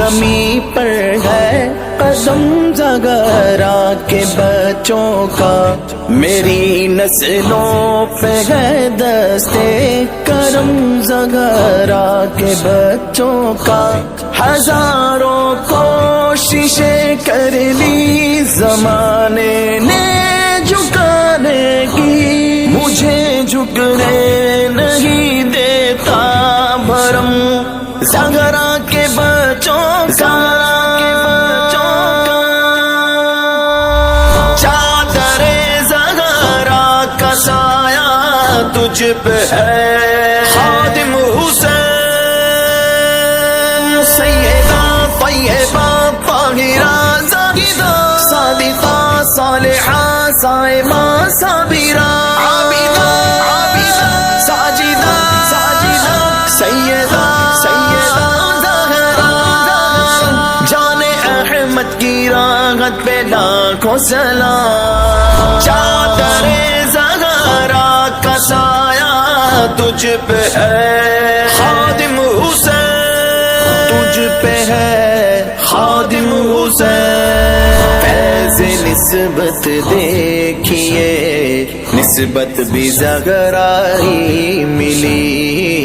زمیں پر ہے قدم زغرا کے بچوں کا، میری نسلوں پہ ہے دستے کرم زغرا کے بچوں کا۔ ہزاروں کوششیں کر لی زمانے نے جھکانے کی، مجھے جھکنے نہیں دیتا بھرم زغرا کے بچوں کا۔ چادر زغرا کا سایہ تجھ پہ ہے خادم حسین، سیدہ طیبہ طاہرہ زاہدہ صادقہ صالحہ صائمہ صابرہ عابدہ ساجدہ سیدہ زہرا، جان احمد کی راحت پہ لاکھوں سلام۔ چادر زغرا کا سایہ تجھ پہ ہے خادم حسین، تجھ پہ ہے خادم حسین۔ فیض نسبت دیکھیے، نسبت بھی زغرا ہی ملی۔